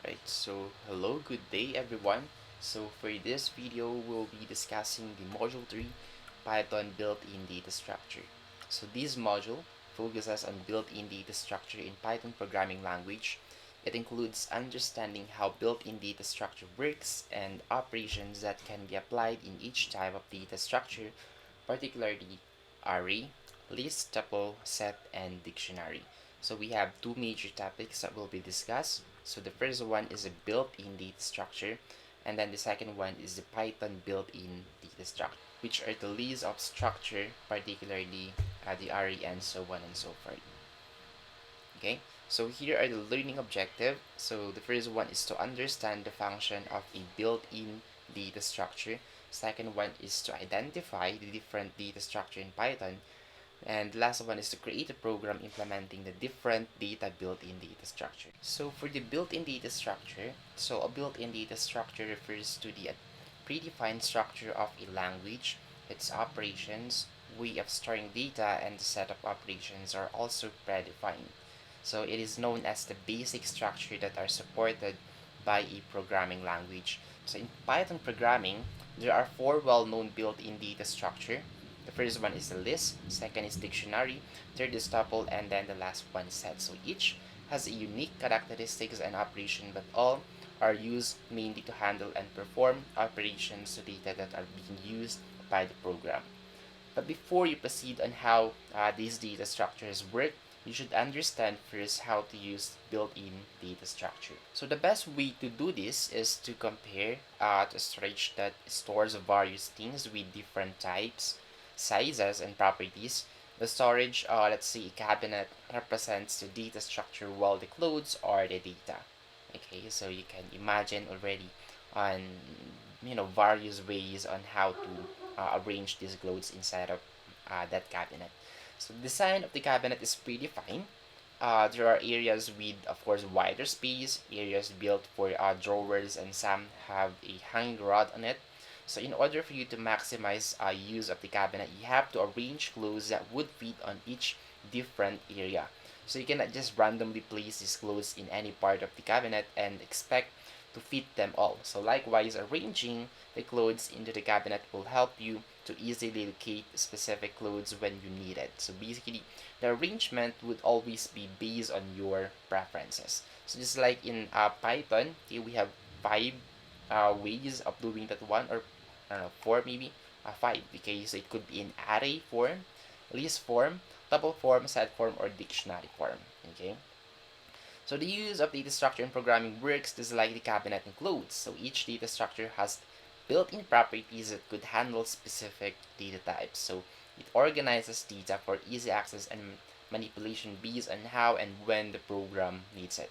Right, so hello, good day everyone. So for this video, we'll be discussing the Module 3 Python built-in data structure. So this module focuses on built-in data structure in Python programming language. It includes understanding how built-in data structure works and operations that can be applied in each type of data structure, particularly array, list, tuple, set, and dictionary. So we have two major topics that will be discussed. So the first one is a built-in data structure, and then the second one is the Python built-in data structure, which are the list of structure, particularly the array and so on and so forth. Okay, so here are the learning objective. So the first one is to understand the function of a built-in data structure. Second one is to identify the different data structure in Python. And the last one is to create a program implementing the different data built-in data structure. So for the built-in data structure, so a built-in data structure refers to the predefined structure of a language, its operations, way of storing data, and the set of operations are also predefined. So it is known as the basic structure that are supported by a programming language. So in Python programming, there are four well-known built-in data structure. The first one is the list, second is dictionary, third is tuple, and then the last one is set. So each has a unique characteristics and operation, but all are used mainly to handle and perform operations to data that are being used by the program. But before you proceed on how these data structures work, you should understand first how to use built-in data structure. So the best way to do this is to compare the storage that stores various things with different types, sizes, and properties. The storage, let's say a cabinet, represents the data structure while the clothes are the data. Okay, so you can imagine already on various ways on how to arrange these clothes inside of that cabinet. So the design of the cabinet is pretty fine. There are areas with, of course, wider space, areas built for drawers, and some have a hanging rod on it. So in order for you to maximize use of the cabinet, you have to arrange clothes that would fit on each different area. So you cannot just randomly place these clothes in any part of the cabinet and expect to fit them all. So likewise, arranging the clothes into the cabinet will help you to easily locate specific clothes when you need it. So basically, the arrangement would always be based on your preferences. So just like in Python, okay, we have five ways of doing that one, or I don't know, four maybe, five. Okay, so it could be in array form, list form, tuple form, set form, or dictionary form. Okay. So the use of data structure in programming works just like the cabinet includes. So each data structure has built-in properties that could handle specific data types. So it organizes data for easy access and manipulation based on how and when the program needs it.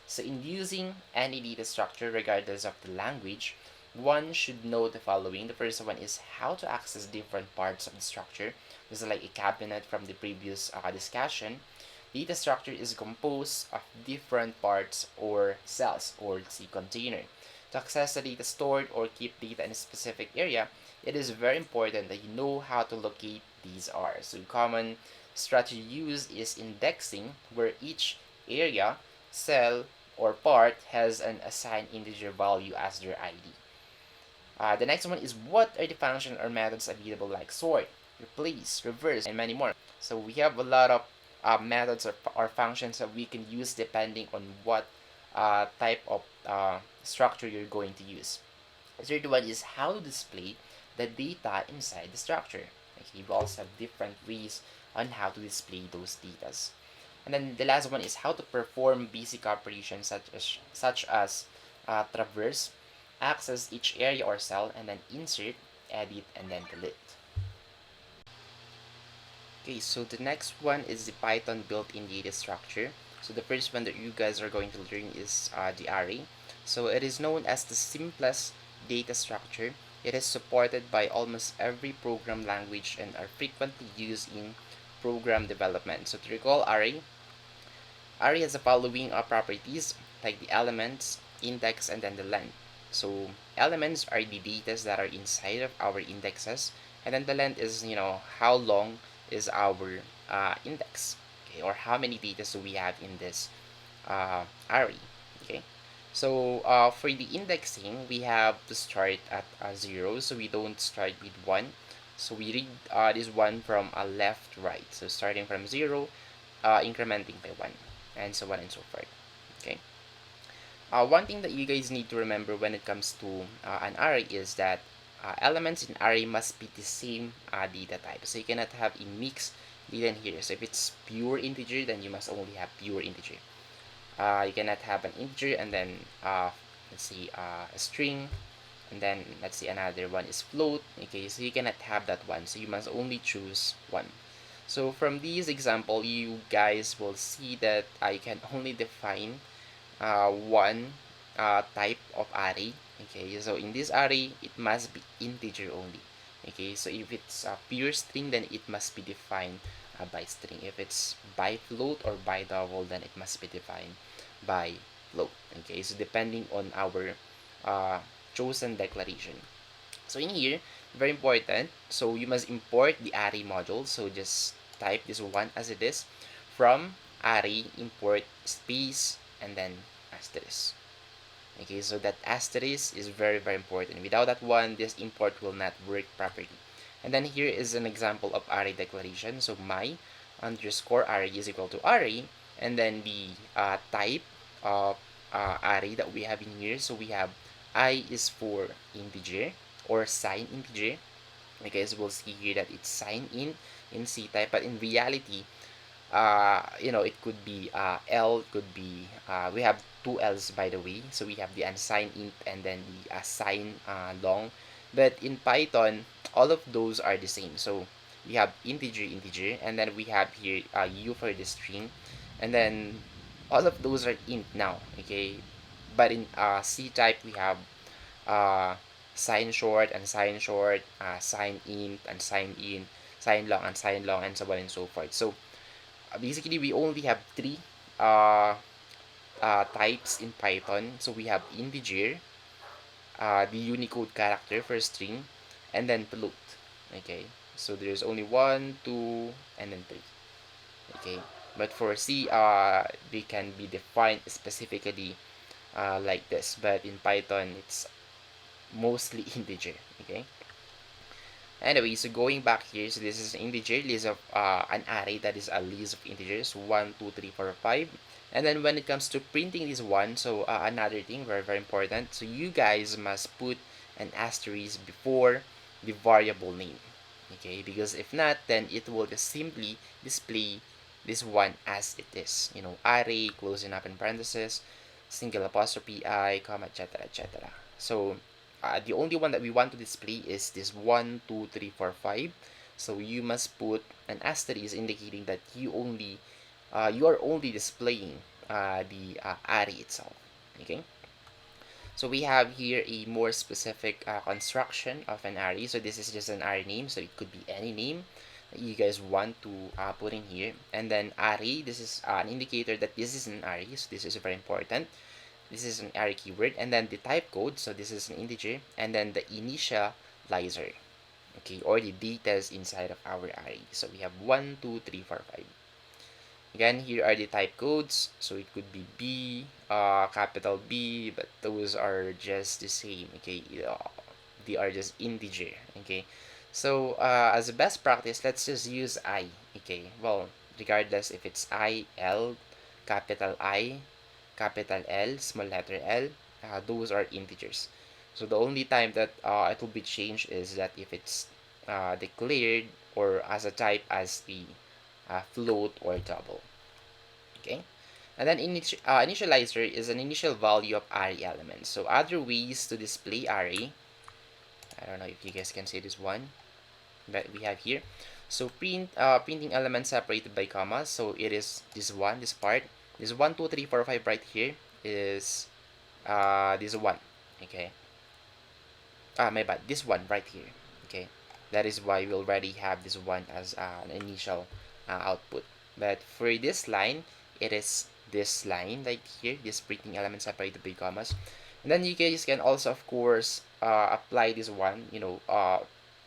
So in using any data structure, regardless of the language, one should know the following. The first one is how to access different parts of the structure. This is like a cabinet from the previous discussion. Data structure is composed of different parts or cells, or it's a container. To access the data stored or keep data in a specific area, it is very important that you know how to locate these are. So common strategy used is indexing, where each area, cell, or part has an assigned integer value as their ID. The next one is what are the functions or methods available, like sort, replace, reverse, and many more. So we have a lot of methods or functions that we can use depending on what type of structure you're going to use. The third one is how to display the data inside the structure. Okay, we also have different ways on how to display those data. And then the last one is how to perform basic operations such as traverse, access each area or cell, and then insert, edit, and then delete. Okay, so the next one is the Python built-in data structure. So the first one that you guys are going to learn is the array. So it is known as the simplest data structure. It is supported by almost every program language and are frequently used in program development. So to recall array has the following properties, like the elements, index, and then the length. So elements are the data that are inside of our indexes, and then the length is how long is our index, okay, or how many data do we have in this array. Okay, So for the indexing, we have to start at 0, so we don't start with 1. So we read this one from left to right. So starting from 0, incrementing by 1, and so on and so forth. Okay. One thing that you guys need to remember when it comes to an array is that elements in array must be the same data type. So you cannot have a mixed data in here. So if it's pure integer, then you must only have pure integer. You cannot have an integer and then let's see a string, and then let's see another one is float. Okay, so you cannot have that one. So you must only choose one. So from this example, you guys will see that I can only define one type of array. Okay, so in this array it must be integer only. Okay, so if it's a pure string, then it must be defined by string. If it's by float or by double, then it must be defined by float. Okay, so depending on our chosen declaration. So in here, very important, so you must import the array module. So just type this one as it is from array import space and then asterisk. Okay, so that asterisk is very important. Without that one, this import will not work properly. And then here is an example of array declaration. So my underscore array is equal to array, and then the type of array that we have in here. So we have I is for integer or sign integer. Okay, so we'll see here that it's sign in C type, but in reality, it could be L, could be we have two L's by the way. So we have the unsigned int and then the assigned long. But in Python, all of those are the same. So we have integer, and then we have here U for the string, and then all of those are int now. Okay, but in C type we have uh, sign short and sign short, sign int and sign int, sign long, and so on and so forth. So basically we only have three uh, types in Python. So we have integer, the Unicode character for string, and then float. Okay, so there's only one, two, and then three. Okay, but for C, they can be defined specifically like this. But in Python, it's mostly integer. Okay. Anyway, so going back here, so this is an integer list of an array that is a list of integers 1, 2, 3, 4, 5. And then when it comes to printing this one, so another thing very important. So you guys must put an asterisk before the variable name. Okay, because if not, then it will just simply display this one as it is. Array, closing up in parentheses, single apostrophe I, comma, etc. etc. So the only one that we want to display is this 1, 2, 3, 4, 5. So you must put an asterisk indicating that you are only displaying the array itself. Okay. So we have here a more specific construction of an array. So this is just an array name, so it could be any name that you guys want to put in here. And then array, this is an indicator that this is an array, so this is very important. This is an array keyword, and then the type code, so this is an integer, and then the initializer, okay, or the data inside of our array. So we have 1, 2, 3, 4, 5. Again, here are the type codes. So it could be B, capital B, but those are just the same. Okay, they are just integer. Okay, so as a best practice, let's just use I. Okay, well, regardless if it's I, L, capital L, small letter L, those are integers. So the only time that it will be changed is that if it's declared or as a type as the float or double. Okay, and then initializer is an initial value of array element. So other ways to display array, I don't know if you guys can see this one that we have here. So printing elements separated by commas. So it is this part, this 1, 2, 3, 4, 5 right here is this one. Okay, my bad, this one right here. Okay, that is why we already have this one as an initial output. But for this line, it is this line right here, this printing element separated by commas. And then you guys can also, of course, apply this one,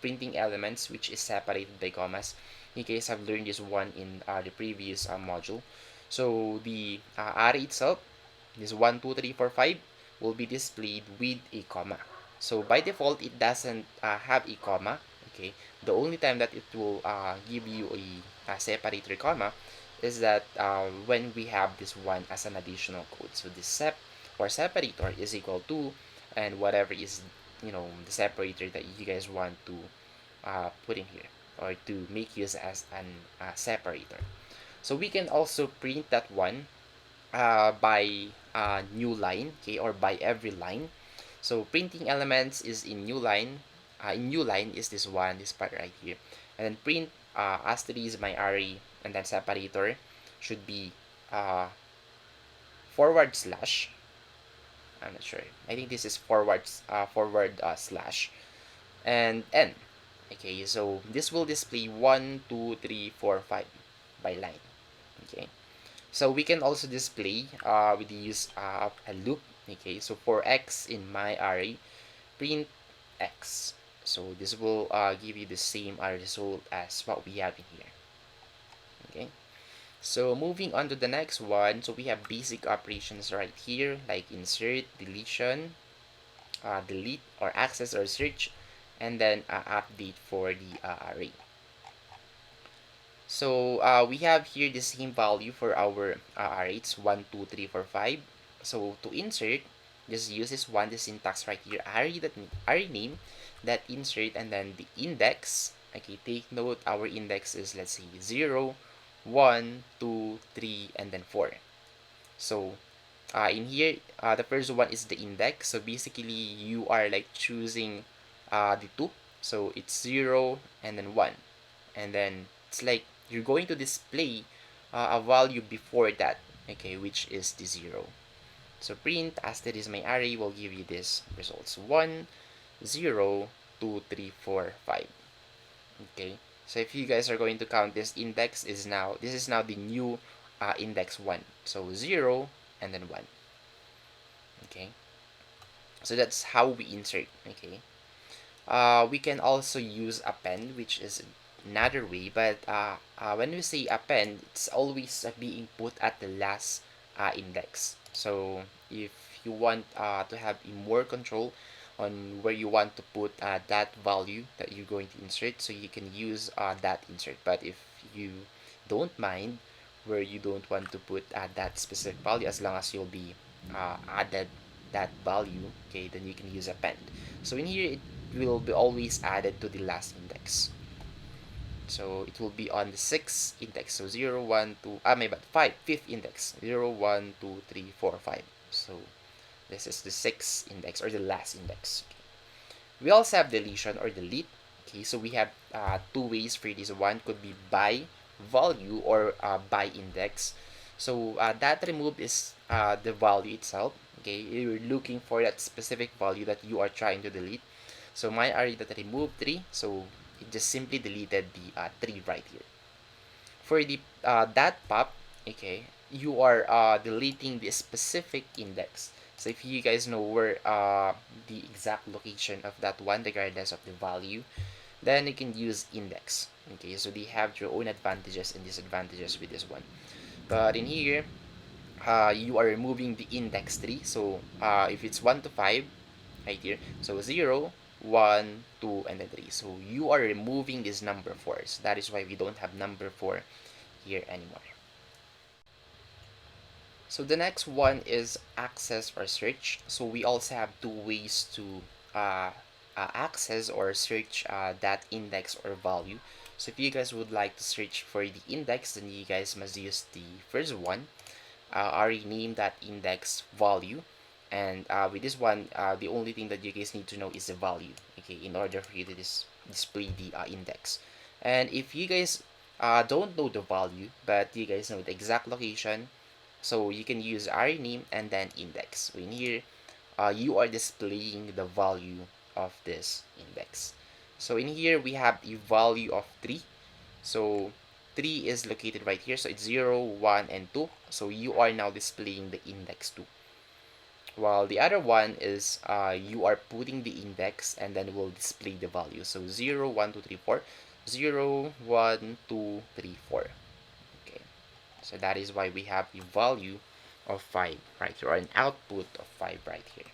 printing elements which is separated by commas. You guys have learned this one in the previous module. So the array itself is 1, 2, 3, 4, 5. will be displayed with a comma. So by default, it doesn't have a comma. Okay, the only time that it will give you a separator comma is that when we have this one as an additional code. So this sep or separator is equal to, and whatever is, you know, the separator that you guys want to put in here, or to make use as an separator. So we can also print that one by new line, okay, or by every line. So printing elements is in new line. In new line is this one, this part right here, and then print asterisk my array, and then separator should be uh, forward slash. I'm not sure. I think this is forward slash and n. Okay, so this will display 1, 2, 3, 4, 5 by line. Okay, so we can also display with the use of a loop. Okay, so for x in my array, print x. So this will give you the same result as what we have in here. Okay, so moving on to the next one, so we have basic operations right here, like insert, deletion, delete or access or search, and then update for the array. So we have here the same value for our arrays 1, 2, 3, 4, 5. So to insert, just use this one, the syntax right here, array name, that insert, and then the index. Okay, take note our index is, let's say, 0, 1, 2, 3, and then 4. So in here, the first one is the index. So basically, you are like choosing the two. So it's 0 and then 1. And then it's like you're going to display a value before that, okay, which is the 0. So print asterisk my array will give you this results 1, 0, 2, 3, 4, 5. Okay, so if you guys are going to count this index is now, this is now the new index 1. So 0 and then 1. Okay, so that's how we insert. Okay, we can also use append, which is another way, but when we say append, it's always being put at the last index. So if you want to have more control on where you want to put that value that you're going to insert, so you can use that insert. But if you don't mind where you don't want to put that specific value, as long as you'll be added that value, okay, then you can use append. So in here, it will be always added to the last index. So it will be on the 6th index. So 0, 1, 2, my bad, 5, 5th index. 0, 1, 2, 3, 4, 5. So this is the 6th index or the last index. Okay. We also have deletion or delete. Okay, so we have two ways for this. One could be by value or by index. So that remove is the value itself. Okay, you're looking for that specific value that you are trying to delete. So my array that removed 3, so it just simply deleted the 3 right here. For the that pop, okay, you are deleting the specific index. So if you guys know where the exact location of that one, regardless of the value, then you can use index. Okay, so they have your own advantages and disadvantages with this one. But in here, you are removing the index 3. So if it's 1 to 5, right here, so 0, 1, 2, and then 3. So you are removing this number 4s. That is why we don't have number 4 here anymore. So the next one is access or search. So we also have two ways to access or search that index or value. So if you guys would like to search for the index, then you guys must use the first one, rename that index value. And with this one, the only thing that you guys need to know is the value, okay, in order for you to display the index. And if you guys don't know the value, but you guys know the exact location, so you can use array name and then index. So in here, you are displaying the value of this index. So in here, we have a value of 3. So 3 is located right here. So it's 0, 1, and 2. So you are now displaying the index 2. While the other one is you are putting the index and then will display the value. So 0, 1, 2, 3, 4. 0, 1, 2, 3, 4. Okay. So that is why we have a value of 5 right here, or an output of 5 right here.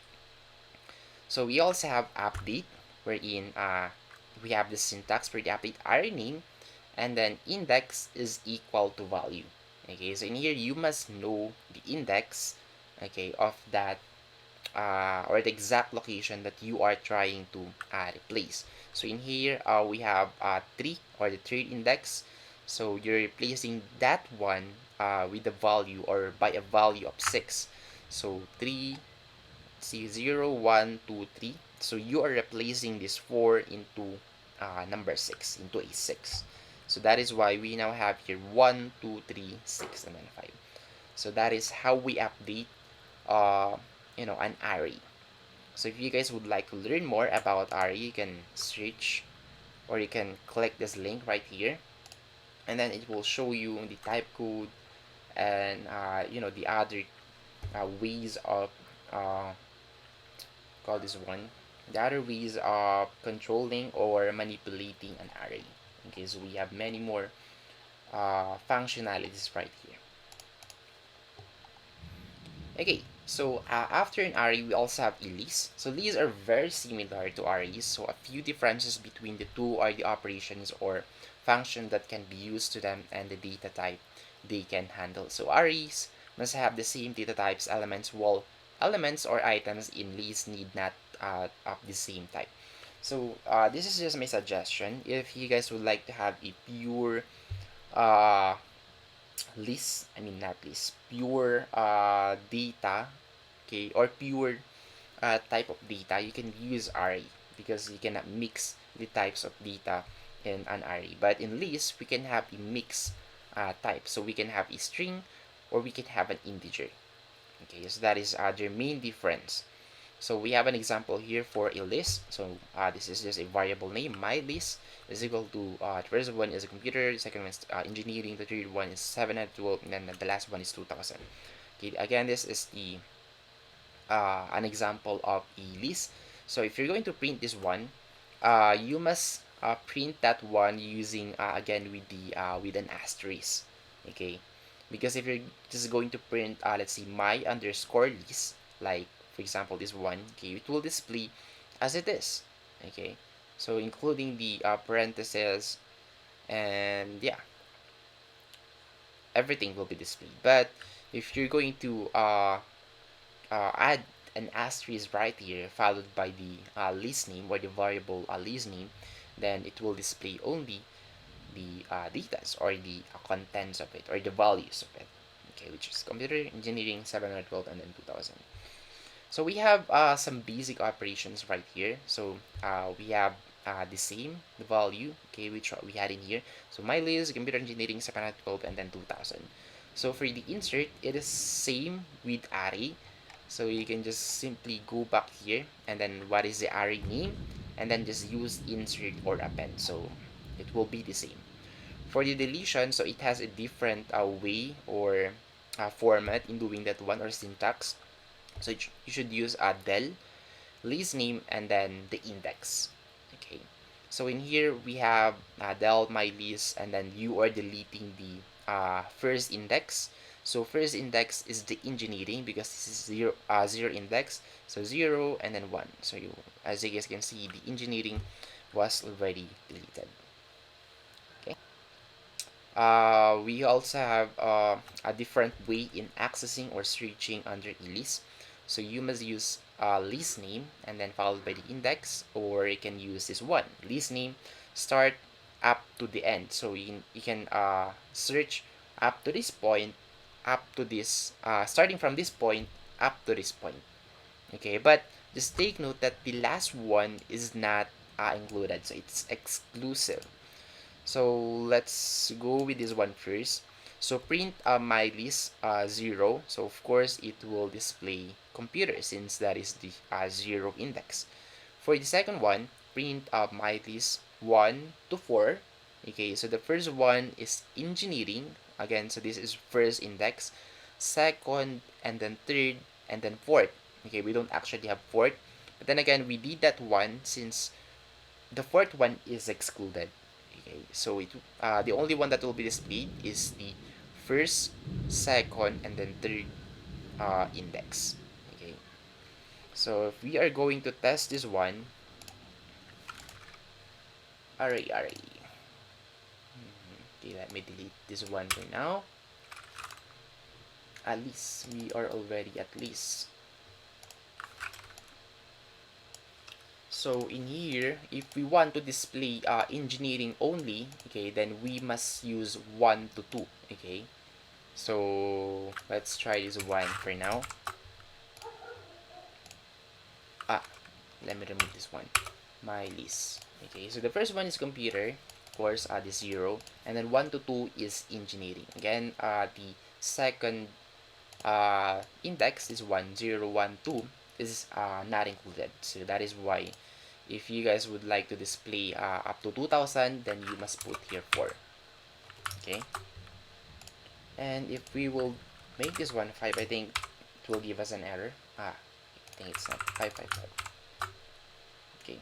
So we also have update, wherein we have the syntax for the update array name, and then index is equal to value. Okay, so in here you must know the index, okay, of that or the exact location that you are trying to replace. So in here we have 3, or the third index. So you're replacing that one with the value, or by a value of 6. So 3, see, 0, 1, 2, 3. So you are replacing this 4 into number 6, into a 6. So that is why we now have here 1, 2, 3, 6, and then 5. So that is how we update an array. So if you guys would like to learn more about array, you can search, or you can click this link right here, and then it will show you the type code, and the other ways of call this one the other ways of controlling or manipulating an array. Okay, so we have many more functionalities right here. Okay, so after an array, we also have Elise. So these are very similar to arrays. So a few differences between the two are the operations or function that can be used to them, and the data type they can handle. So arrays must have the same data types elements, while elements or items in list need not of the same type. So this is just my suggestion. If you guys would like to have a pure uh, list, I mean not list, pure data, okay, or pure type of data, you can use array, because you cannot mix the types of data in an array. But in list, we can have a mix type, so we can have a string, or we can have an integer. Okay, so that is their main difference. So we have an example here for a list. So this is just a variable name. My list is equal to the first one is a computer, the second one is engineering, the third one is 712, and then the last one is 2000. Okay, again, this is the an example of a list. So if you're going to print this one, you must print that one using again with the with an asterisk. Okay, because if you're just going to print let's see, my underscore list, like for example this one, okay, it will display as it is. Okay, so including the parentheses, and yeah, everything will be displayed. But if you're going to add an asterisk right here followed by the list name, or the variable list name, then it will display only the data, or the contents of it, or the values of it. Okay, which is computer engineering 712, and then 2000. So we have some basic operations right here. So we have the same the value, okay, which we had in here. So my list computer engineering 712, and then 2000. So for the insert, it is same with array. So you can just simply go back here, and then what is the array name, and then just use insert or append. So it will be the same. For the deletion, so it has a different way, or format in doing that one, or syntax. So you should use a del, list name, and then the index. Okay. So in here we have del my list, and then you are deleting the first index. So first index is the engineering, because this is zero index. So 0 and then 1. So you, as you guys can see, the engineering was already deleted. Okay. We also have a different way in accessing or searching under a list. So you must use list name, and then followed by the index, or you can use this one, list name start up to the end. So you can search up to this point, up to this starting from this point up to this point. Okay, but just take note that the last one is not included, so it's exclusive. So let's go with this one first. So print my list 0. So of course it will display computer, since that is the 0 index. For the second one, print my list 1 to 4. Okay, so the first one is engineering. Again, so this is first index, second, and then third, and then fourth. Okay, we don't actually have fourth. But then again, we did that one since the fourth one is excluded. Okay, so the only one that will be displayed is the first, second, and then third index. Okay, so if we are going to test this one, array. Okay, let me delete this one for now. At least we are already at least. So in here, if we want to display engineering only, okay, then we must use 1 to 2. Okay, so let's try this one for now. Ah, let me remove this one. My list. Okay, so the first one is computer, of course, the 0, and then 1 to 2 is engineering. Again, the second index is 1, 0, 1, 2 is not included. So that is why if you guys would like to display up to 2000, then you must put here 4. Okay, and if we will make this one 5, I think it will give us an error. I think it's not 555. Okay,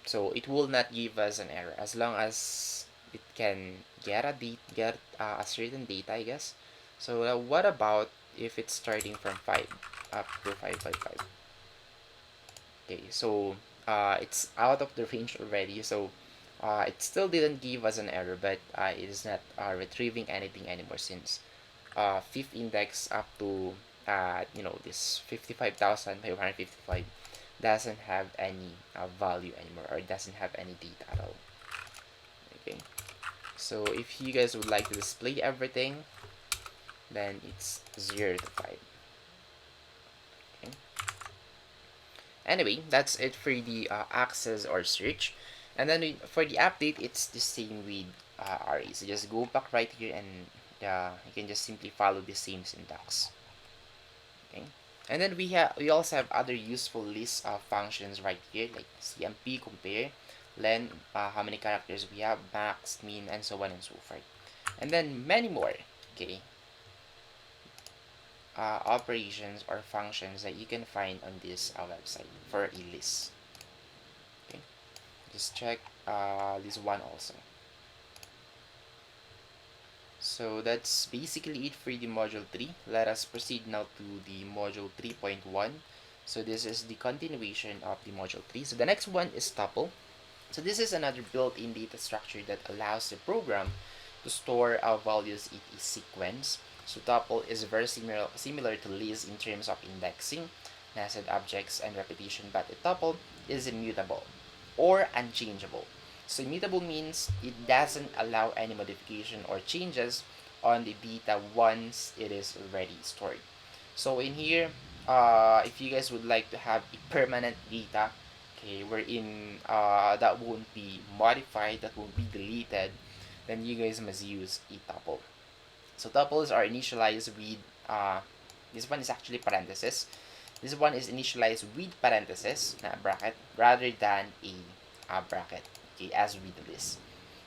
so it will not give us an error as long as it can get a certain data, I guess. So what about if it's starting from 5 up to 555? Okay, so it's out of the range already, so it still didn't give us an error, but it is not retrieving anything anymore since fifth index up to this 55,555 doesn't have any value anymore, or doesn't have any data at all. Okay, so if you guys would like to display everything, then it's 0 to 5. Okay. Anyway, that's it for the access or search. And then for the update, it's the same with RA. So just go back right here, and you can just simply follow the same syntax. Okay. And then we also have other useful list of functions right here, like CMP, compare, len, how many characters we have, max, min, and so on and so forth. And then many more. Okay. Operations or functions that you can find on this website for a list. Okay, just check this one also. So that's basically it for the module 3. Let us proceed now to the module 3.1. So this is the continuation of the module 3. So the next one is tuple. So this is another built-in data structure that allows the program to store our values in a sequence. So tuple is very similar to list in terms of indexing, nested objects, and repetition, but a tuple is immutable or unchangeable. So immutable means it doesn't allow any modification or changes on the data once it is already stored. So in here, if you guys would like to have a permanent data, okay, wherein that won't be modified, that won't be deleted, then you guys must use a tuple. So tuples are initialized with this one is actually parenthesis. This one is initialized with parenthesis, bracket, rather than a bracket, okay, as with this.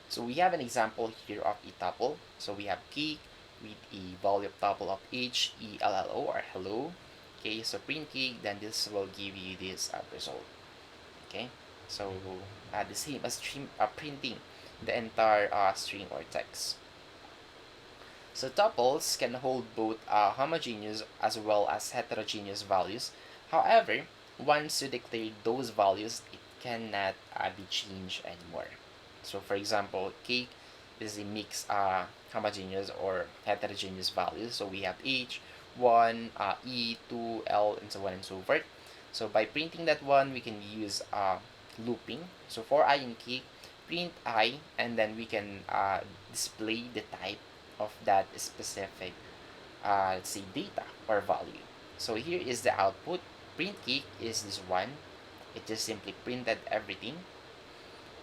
So we have an example here of a tuple. So we have cake with a value of tuple of hello or hello. Okay, so print cake, then this will give you this result. Okay, so the same as printing the entire string or text. So tuples can hold both homogeneous as well as heterogeneous values. However, once you declare those values, it cannot be changed anymore. So for example, cake is a mixed homogeneous or heterogeneous values. So we have H, 1, E, 2, L, and so on and so forth. So by printing that one, we can use looping. So for I in cake, print I, and then we can display the type of that specific let's say data or value. So here is the output. Print cake is this one. It just simply printed everything.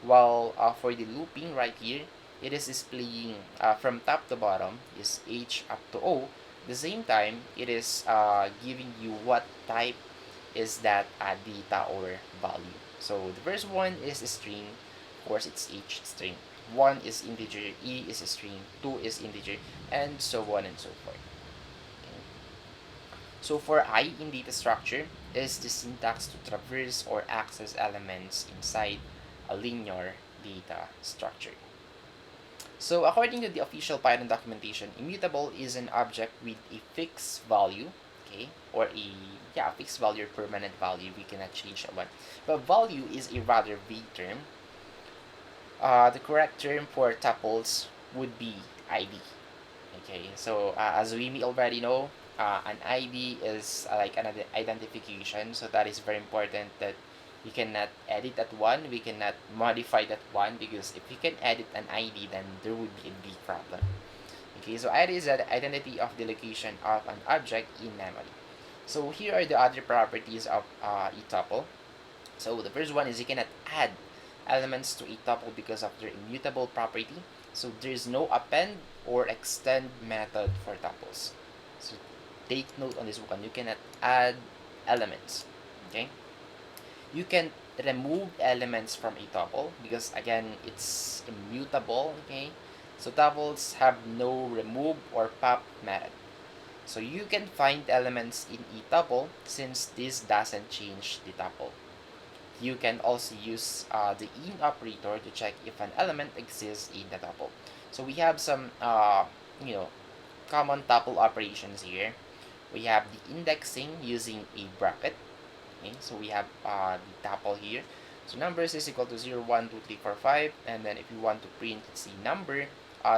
While for the looping right here, it is displaying from top to bottom is H up to O. At the same time, it is giving you what type is that data or value. So the first one is a string. Of course, it's H string. 1 is integer, E is a string, 2 is integer, and so on and so forth. Okay. So for I in data structure is the syntax to traverse or access elements inside a linear data structure. So according to the official Python documentation, immutable is an object with a fixed value. okay, or a fixed value or permanent value. We cannot change that one. But value is a rather vague term. The correct term for tuples would be ID. Okay, so as we may already know, an ID is like an identification. So that is very important that we cannot edit that one. We cannot modify that one, because if we can edit an ID, then there would be a big problem. Okay, so ID is the identity of the location of an object in memory. So here are the other properties of a tuple. So the first one is you cannot add elements to a tuple because of their immutable property. So there is no append or extend method for tuples. So take note on this one. You cannot add elements. Okay. You can remove elements from a tuple because again it's immutable. Okay. So tuples have no remove or pop method. So you can find elements in a tuple since this doesn't change the tuple. You can also use the in operator to check if an element exists in the tuple. So we have some you know common tuple operations here. We have the indexing using a bracket. Okay, so we have the tuple here. So numbers is equal to 0, 1, 2, 3, 4, 5, and then if you want to print the number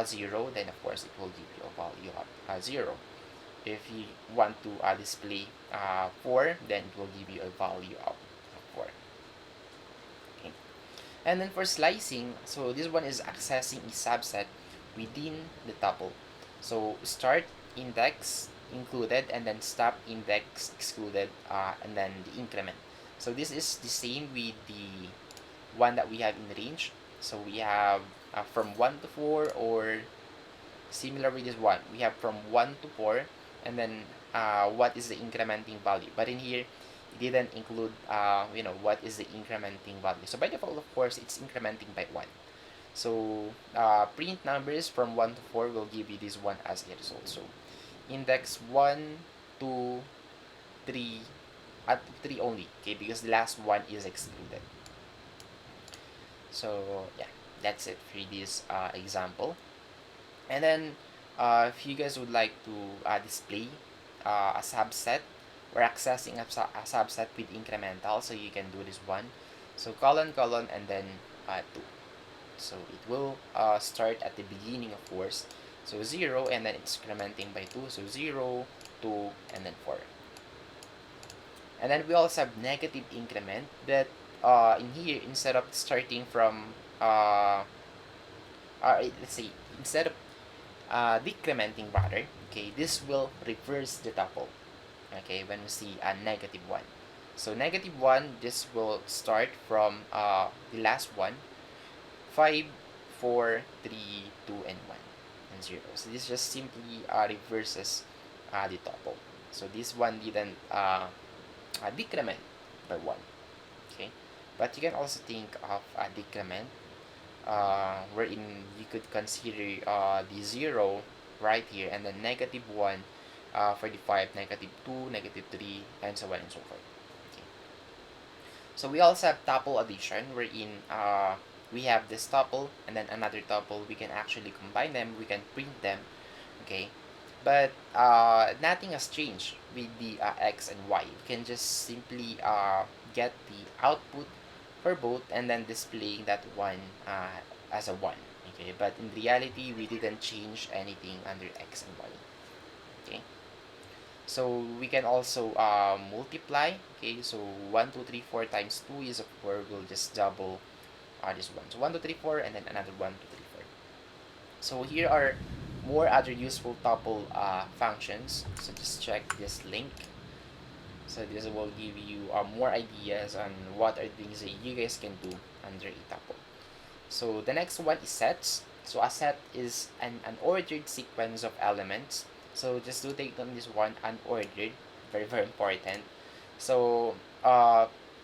0, then of course it will give you a value of 0. If you want to display 4, then it will give you a value of 4. Okay. And then for slicing, so this one is accessing a subset within the tuple. So start index included, and then stop index excluded, and then the increment. So this is the same with the one that we have in range. So we have from 1 to 4, or similar with this one, we have from 1 to 4, and then what is the incrementing value. But in here, it didn't include what is the incrementing value. So by default, of course, it's incrementing by 1. So print numbers from 1 to 4 will give you this one as a result. So index 1, 2, 3, at 3 only, okay, because the last one is excluded. So yeah, that's it for this example. And then if you guys would like to display a subset, we're accessing a subset with incremental, so you can do this one. So colon, colon, and then 2. So it will start at the beginning, of course. So 0, and then it's incrementing by 2. So 0, 2, and then 4. And then we also have negative increment, that in here, instead of starting from let's say, instead of decrementing rather, okay, this will reverse the tuple, okay, when we see a negative 1. So negative 1, this will start from the last one, 5, 4, 3, 2, and 1, and 0. So this just simply reverses the tuple. So this one didn't decrement by 1, okay. But you can also think of a decrement wherein you could consider the 0 right here, and then negative 1 for the 5, negative 2, negative 3, and so on and so forth. Okay. So we also have tuple addition, wherein we have this tuple and then another tuple. We can actually combine them, we can print them, okay. But nothing has changed with the x and y. You can just simply get the output for both and then displaying that one as a 1, okay. But in reality, we didn't change anything under x and y, okay. So we can also multiply, okay. So 1, 2, 3, 4 times 2 is 4. We'll just double this one. So 1, 2, 3, 4, and then another 1, 2, 3, 4. So here are more other useful tuple functions. So just check this link. So this will give you more ideas on what are things that you guys can do under a tuple. So the next one is sets. So a set is an unordered sequence of elements. So just do take on this one, unordered, very very important. So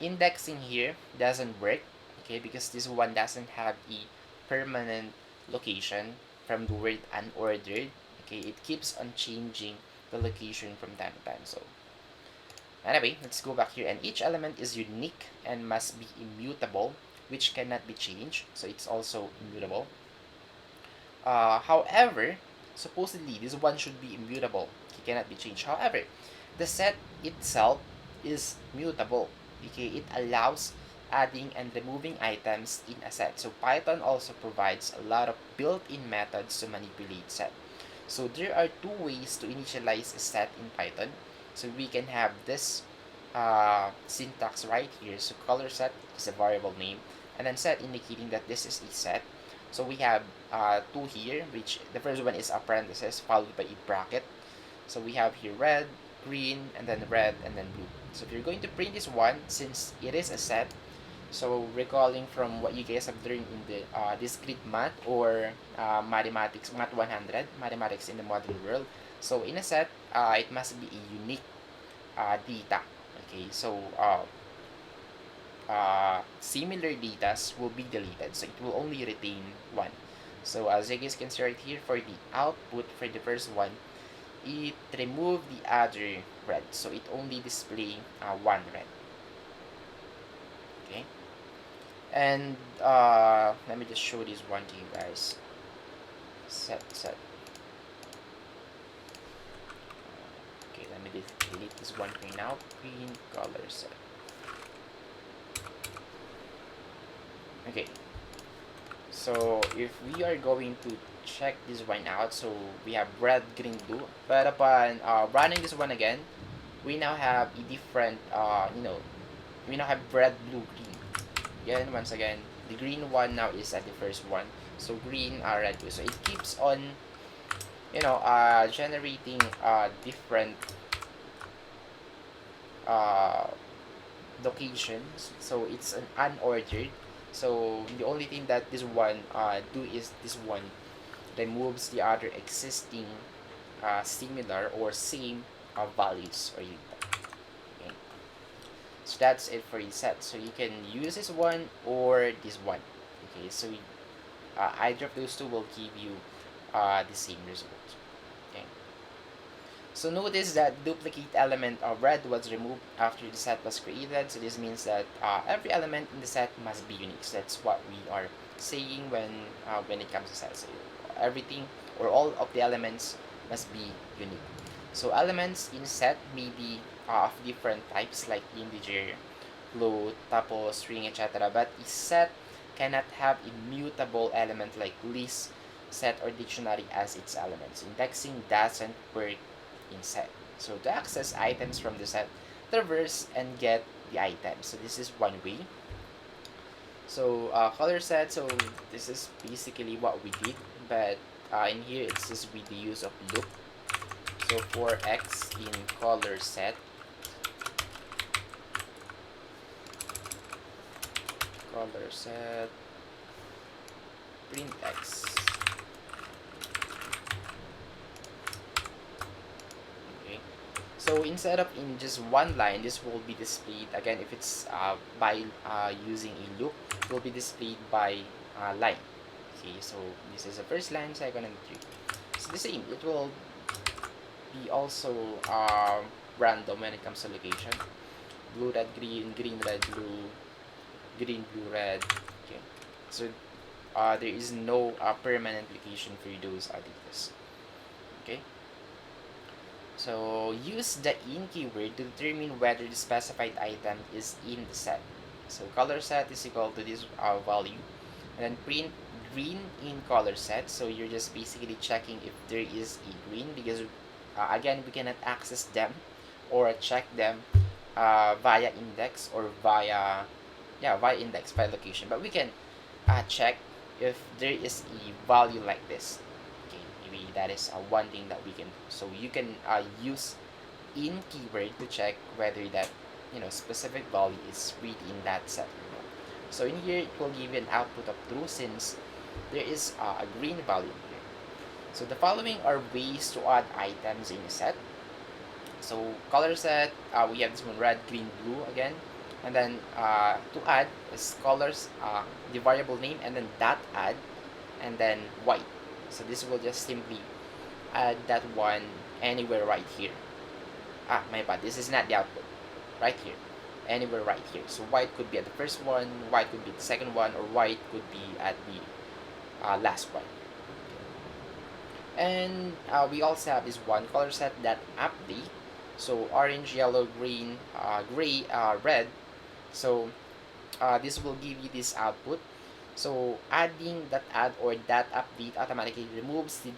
indexing here doesn't work, okay, because this one doesn't have a permanent location from the word unordered, okay. It keeps on changing the location from time to time. So anyway, let's go back here, and each element is unique and must be immutable, which cannot be changed, so it's also immutable. However, supposedly this one should be immutable, it cannot be changed. However, The set itself is mutable. Okay, it allows adding and removing items in a set. So Python also provides a lot of built-in methods to manipulate set. So there are two ways to initialize a set in Python. So we can have this syntax right here. So color set is a variable name, and then set indicating that this is a set. So we have two here, which the first one is a parenthesis followed by a bracket. So we have here red, green, and then red, and then blue. So if you're going to print this one, since it is a set, so recalling from what you guys have learned in the discrete math or mathematics, math 100, mathematics in the modern world. So in a set, it must be a unique data. Okay, so similar data will be deleted, so it will only retain one. So as you guys can see right here, for the output for the first one, it removed the other red, so it only display one red. Okay, and let me just show this one to you guys. Set. Okay, let me delete this one for now. Green color set. Okay, so if we are going to check this one out, so we have red, green, blue, but upon running this one again, we now have a different we now have red, blue, green. Again, once again, the green one now is at the first one, so green, red, blue. So it keeps on generating different locations, so it's an unordered. So the only thing that this one do is this one removes the other existing similar or same values or unit. Okay. So that's it for the set. So you can use this one or this one. Okay, so either of those two will give you the same result. Okay. So notice that duplicate element of red was removed after the set was created. So this means that every element in the set must be unique. So that's what we are saying when it comes to sets. So everything or all of the elements must be unique. So elements in set may be of different types like integer, float, tuple, string, etc. But a set cannot have immutable element like list, set, or dictionary as its elements. Indexing doesn't work in set. So to access items from the set, traverse and get the item. So this is one way. So color set, so this is basically what we did, but in here it's just with the use of loop. So for x in color set, print x. Okay, so instead of in just one line, this will be displayed again. If it's by using a loop, it will be displayed by line. Okay, so this is the first line, second, and third. It's the same. It will be also random when it comes to location. Blue, red, green, green, red, blue, green, blue, red. Okay, so there is no permanent location for those data. Okay, so use the in keyword to determine whether the specified item is in the set. So color set is equal to this value, and then print green in color set. So you're just basically checking if there is a green, because again, we cannot access them or check them via index or via index by location, but we can check if there is a value like this. Okay, maybe that is one thing that we can do. So you can use in keyword to check whether that specific value is read in that set. So in here it will give you an output of true since there is a green value here. So the following are ways to add items in a set. So color set, we have this one red, green, blue again, and then to add is colors, the variable name, and then dot add, and then white. So this will just simply add that one anywhere right here. My bad, this is not the output. Right here, anywhere right here. So white could be at the first one, white could be the second one, or white could be at the last one. And we also have this one color set that update. So orange, yellow, green, gray, red. So this will give you this output. So adding that add or that update automatically removes the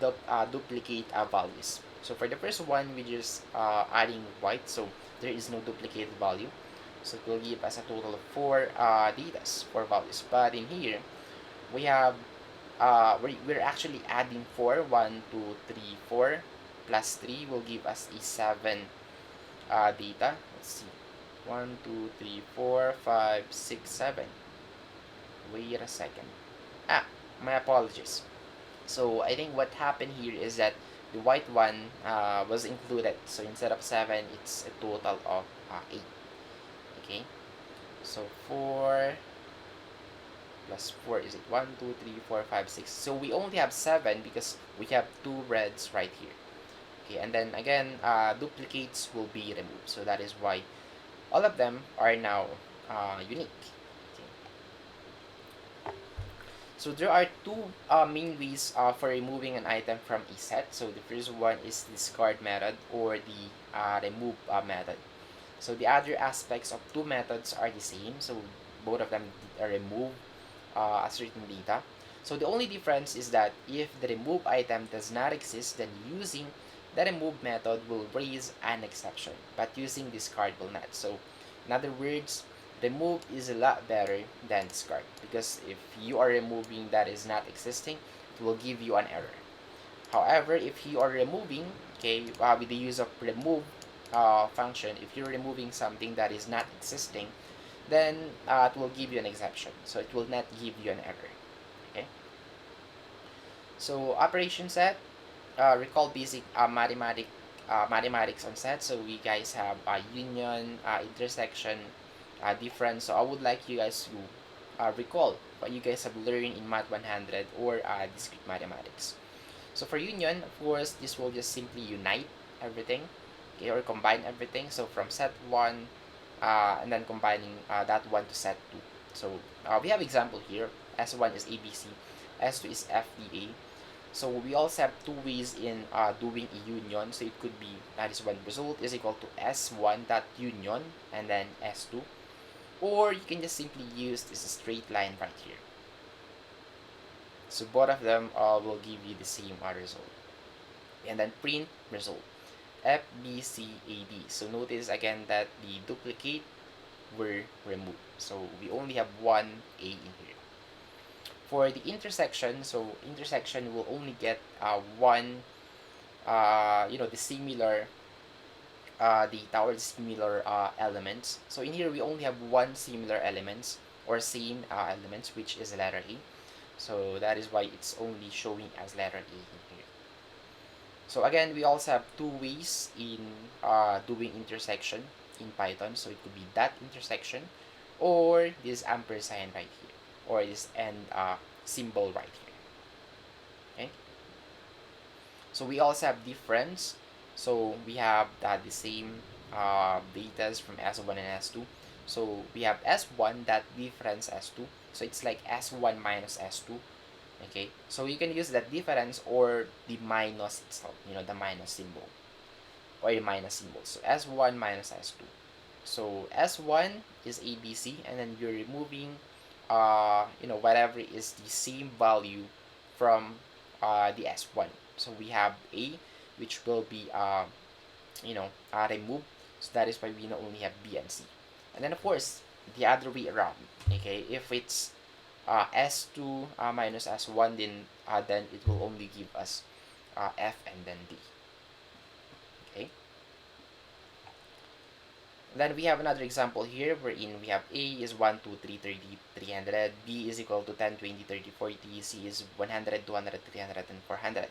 duplicate values. So for the first one, we just adding white, so there is no duplicate value. So it will give us a total of four datas, four values. But in here, we have we're actually adding 4. 1, 2, 3, 4 plus 3 will give us a 7 data. Let's see. 1, 2, 3, 4, 5, 6, 7. Wait a second. Ah, my apologies. So I think what happened here is that the white one was included. So instead of 7, it's a total of 8. Okay. So 4 plus 4 is it 1, 2, 3, 4, 5, 6. So we only have 7 because we have 2 reds right here. Okay, and then again, duplicates will be removed. So that is why all of them are now unique. So there are two main ways for removing an item from a set. So the first one is discard method or the remove method. So the other aspects of two methods are the same. So both of them remove a certain data. So the only difference is that if the remove item does not exist, then using the remove method will raise an exception, but using discard will not. So in other words, remove is a lot better than discard, because if you are removing that is not existing, it will give you an error. However, if you are removing, okay, with the use of remove function, if you're removing something that is not existing, then it will give you an exception. So it will not give you an error. Okay. So operation set, recall basic mathematics on set. So we guys have union, intersection, difference. So I would like you guys to recall what you guys have learned in Math 100 or discrete mathematics. So for union, of course, this will just simply unite everything, okay, or combine everything. So from set 1, and then combining that one to set 2. So we have example here. S1 is ABC, S2 is FEA. So we also have two ways in doing a union. So it could be this one result is equal to S1 dot union and then S2. Or you can just simply use this straight line right here. So both of them will give you the same result. And then print result. F, B, C, A, D. So notice again that the duplicate were removed. So we only have one A in here. For the intersection, so intersection will only get one, the similar data or the similar elements. So in here we only have one similar elements or same elements, which is letter A. So that is why it's only showing as letter A in here. So again, we also have two ways in doing intersection in Python. So it could be that intersection or this ampersand right here or this and symbol right here. Okay. So we also have difference. So we have the same datas from S1 and S2. So we have S1 that difference S2. So it's like S1 minus S2. Okay, so you can use that difference or the minus itself, the minus symbol or the minus symbol. So S1 minus S2. So S1 is ABC, and then you're removing, whatever is the same value from the S1. So we have A, which will be, removed. So that is why we only have B and C. And then of course, the other way around. Okay, if it's S2 minus S1, then it will only give us F and then D. Okay. Then we have another example here wherein we have A is 1, 2, 3, 30, 300, B is equal to 10, 20, 30, 40, C is 100, 200, 300, and 400.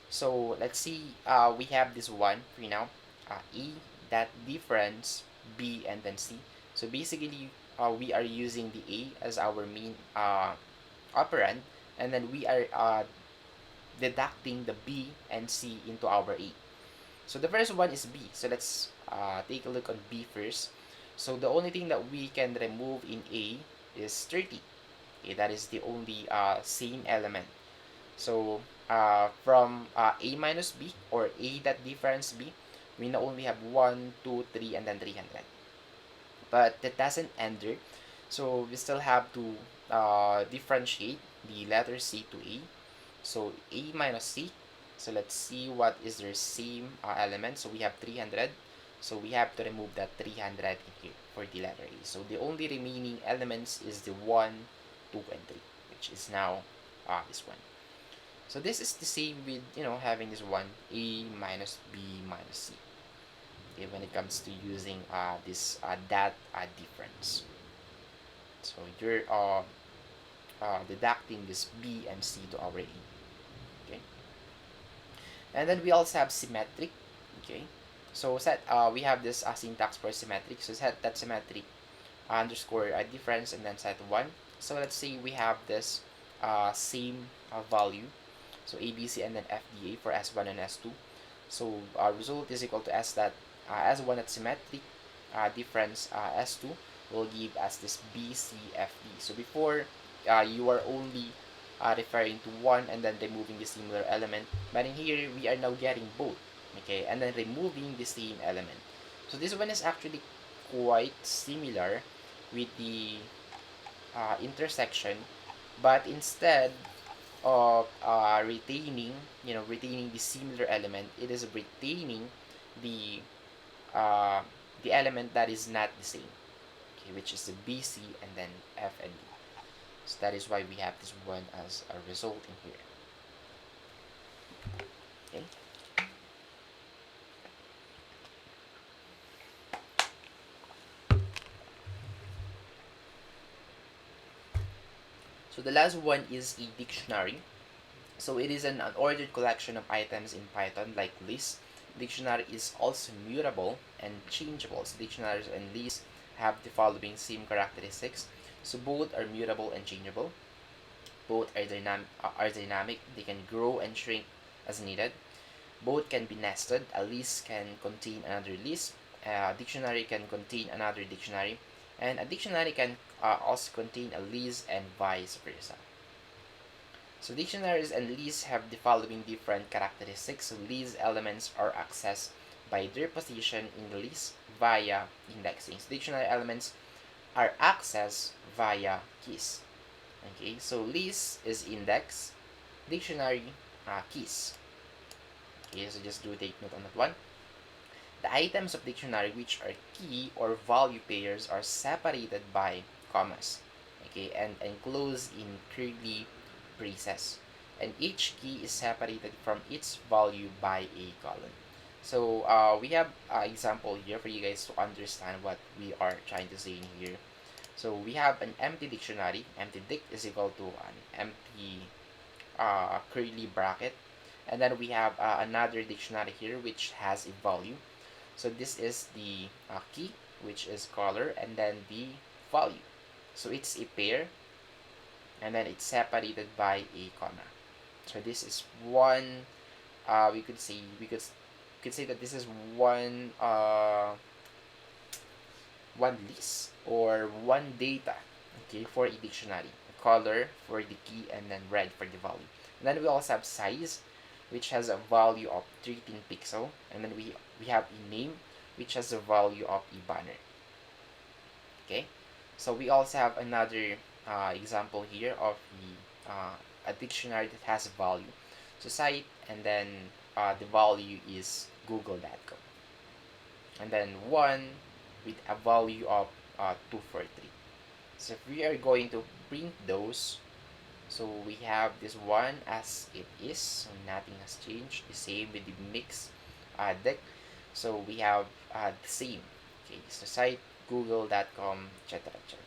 So let's see, we have this one for now, E, that difference, B, and then C. So basically, we are using the A as our main operand, and then we are deducting the B and C into our A. So the first one is B. So let's take a look on B first. So the only thing that we can remove in A is 30. Okay, that is the only same element. So from A minus B or A that difference B, we now only have 1, 2, 3, and then 300. But that doesn't end there. So we still have to differentiate the letter C to A. So A minus C. So let's see what is their same element. So we have 300. So we have to remove that 300 in here for the letter A. So the only remaining elements is the 1, 2, and 3, which is now this one. So this is the same with, having this one, A minus B minus C. Okay, when it comes to using this difference. So you're deducting this B and C to our A. Okay. And then we also have symmetric. Okay. So we have this syntax for symmetric. So set that symmetric underscore difference and then set 1. So let's say we have this same value. So ABC and then FDA for S1 and S2. So our result is equal to S1 at symmetric difference S2 will give us this BCFD. So before you are only referring to one and then removing the similar element, but in here we are now getting both, okay, and then removing the same element. So this one is actually quite similar with the intersection, but instead of retaining the similar element, it is retaining the uh, the element that is not the same, okay, which is the BC and then F and D. So that is why we have this one as a result in here. Okay. So the last one is a dictionary. So it is an unordered collection of items in Python like list. Dictionary is also mutable and changeable. So dictionaries and lists have the following same characteristics. So both are mutable and changeable. Both are dynamic. They can grow and shrink as needed. Both can be nested. A list can contain another list. A dictionary can contain another dictionary. And a dictionary can also contain a list and vice versa. So dictionaries and lists have the following different characteristics. So list elements are accessed by their position in the list via indexing. So dictionary elements are accessed via keys. Okay, so list is index, dictionary keys. Okay, so just do take note on that one. The items of dictionary which are key or value pairs are separated by commas, okay, and enclosed in curly braces. And each key is separated from its value by a colon. So we have an example here for you guys to understand what we are trying to say in here. So we have an empty dictionary. Empty dict is equal to an empty curly bracket. And then we have another dictionary here which has a value. So this is the key, which is color, and then the value. So it's a pair, and then it's separated by a comma. So this is one. We could say that this is one list or one data, okay, for a dictionary. Color for the key and then red for the value. And then we also have size, which has a value of 13 pixel, and then we have a name which has a value of a banner. Okay, so we also have another example here of a dictionary that has a value. So site, and then the value is google.com, and then one with a value of 243. So if we are going to print those, so we have this one as it is, so nothing has changed. The same with the mix deck. So we have the same. Okay, so site google.com, etc., etc.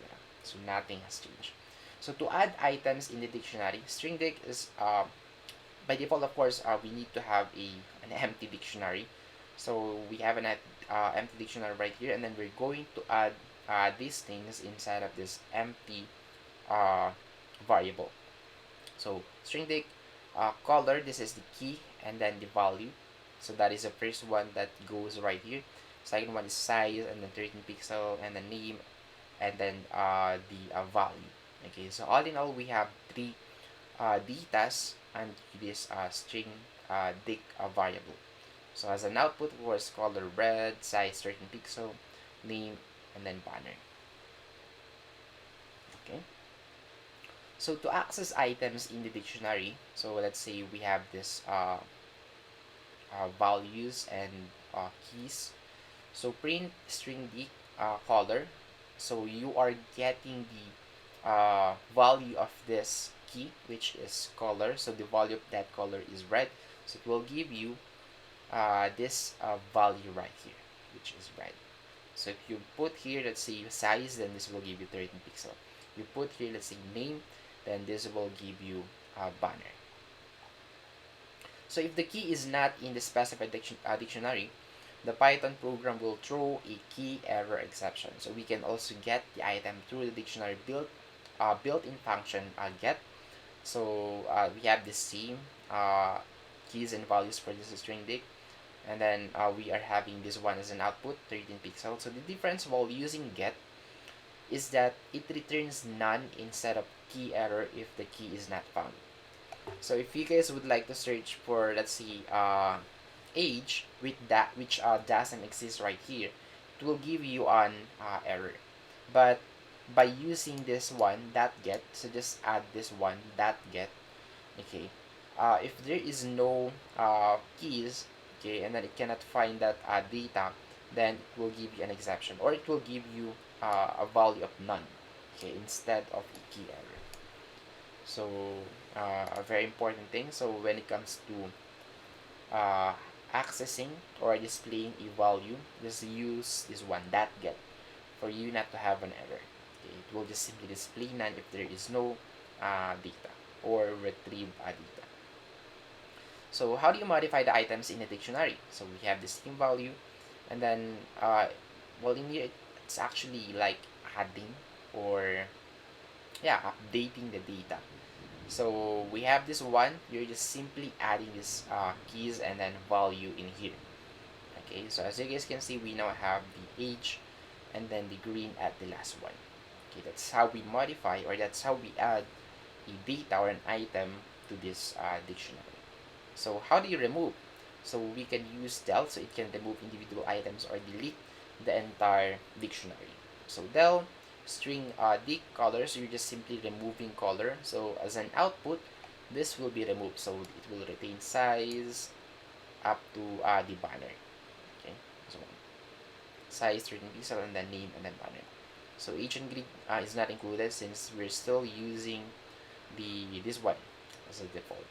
So nothing has changed. So to add items in the dictionary, string dict is by default, of course, we need to have an empty dictionary. So we have an empty dictionary right here, and then we're going to add these things inside of this empty variable. So string dict color, this is the key, and then the value. So that is the first one that goes right here. Second one is size, and then 13 pixel, and the name, and then the value. Okay, so all in all, we have three datas and this string dict variable. So as an output, of course, color red, size 13 pixel, name, and then banner. Okay. So to access items in the dictionary, so let's say we have this values and keys. So print string d color. So you are getting the value of this key, which is color. So the value of that color is red. So it will give you this value right here, which is red. So if you put here, let's say size, then this will give you 13 pixel. You put here, let's say name, then this will give you a banner. So if the key is not in the specified dictionary, the Python program will throw a key error exception. So we can also get the item through the dictionary built-in function get. So we have the same keys and values for this string dict, and then we are having this one as an output, 13 pixels. So the difference while using get is that it returns none instead of key error if the key is not found. So if you guys would like to search for, let's see, age with that which doesn't exist right here, it will give you an error. But by using this one that get, so just add this one that get. Okay, if there is no keys, okay, and then it cannot find that data, then it will give you an exception, or it will give you a value of none, okay, instead of a key error. So a very important thing. So when it comes to accessing or displaying a value, just use this one that get for you not to have an error. Okay, it will just simply display none if there is no data or retrieve data. So how do you modify the items in a dictionary? So we have the same value, and then well, in here it's actually like adding or yeah, updating the data. So we have this one, you're just simply adding this keys and then value in here. Okay, so as you guys can see, we now have the age and then the green at the last one. Okay, that's how we modify, or that's how we add a data or an item to this dictionary. So how do you remove? So we can use del, so it can remove individual items or delete the entire dictionary. So del string dict color, so you're just simply removing color. So as an output, this will be removed, so it will retain size up to the banner. Okay, so size 13 pixel and then name and then banner. So age and grid is not included since we're still using this one as a default.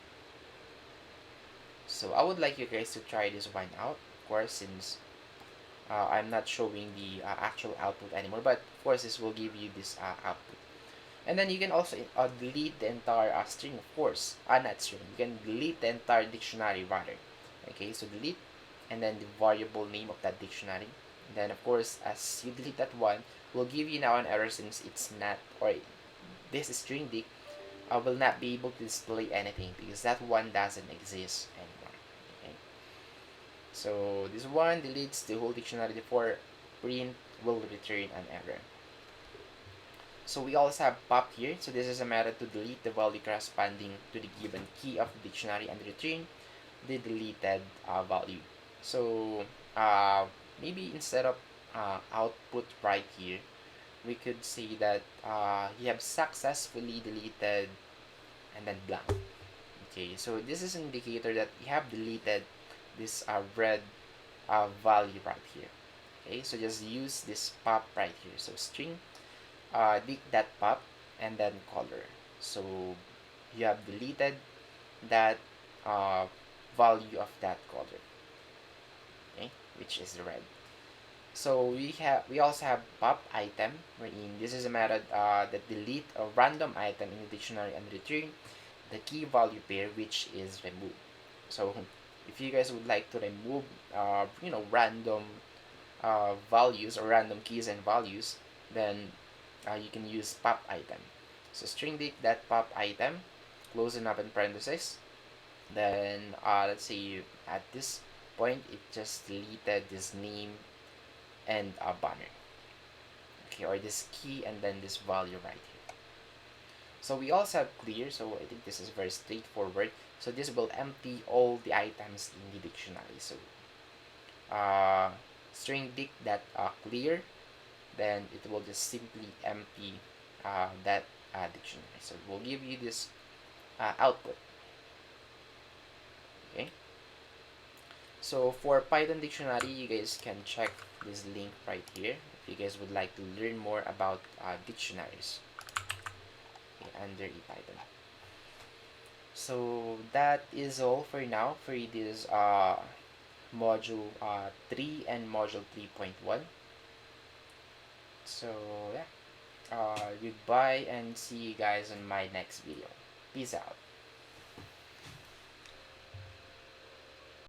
So I would like you guys to try this one out, of course, since I'm not showing the actual output anymore, but of course this will give you this output. And then you can also delete the entire string, of course, not string, you can delete the entire dictionary rather. Okay, so delete, and then the variable name of that dictionary. And then of course, as you delete that one, will give you now an error since it's not, or this string dict will not be able to display anything because that one doesn't exist anymore. Okay, so this one deletes the whole dictionary, therefore print will return an error. So we also have pop here. So this is a method to delete the value corresponding to the given key of the dictionary and return the deleted value. So maybe instead of output right here, we could say that you have successfully deleted and then blank. Okay, so this is an indicator that you have deleted this red value right here. Okay, so just use this pop right here. So string dict that pop and then color. So you have deleted that value of that color, okay, which is red. So we also have pop item, wherein this is a method that delete a random item in the dictionary and return the key value pair which is removed. So if you guys would like to remove random values or random keys and values, then you can use pop item. So string dict that pop item, close and open parenthesis. Then let's say at this point it just deleted this name and a banner. Okay, or this key and then this value right here. So we also have clear, so I think this is very straightforward. So this will empty all the items in the dictionary. So uh, string dict that clear, then it will just simply empty that dictionary. So it will give you this output. Okay. So for Python dictionary, you guys can check this link right here if you guys would like to learn more about dictionaries, okay, under ePython. So that is all for now for this module 3 and module 3.1. So yeah, goodbye and see you guys in my next video. Peace out.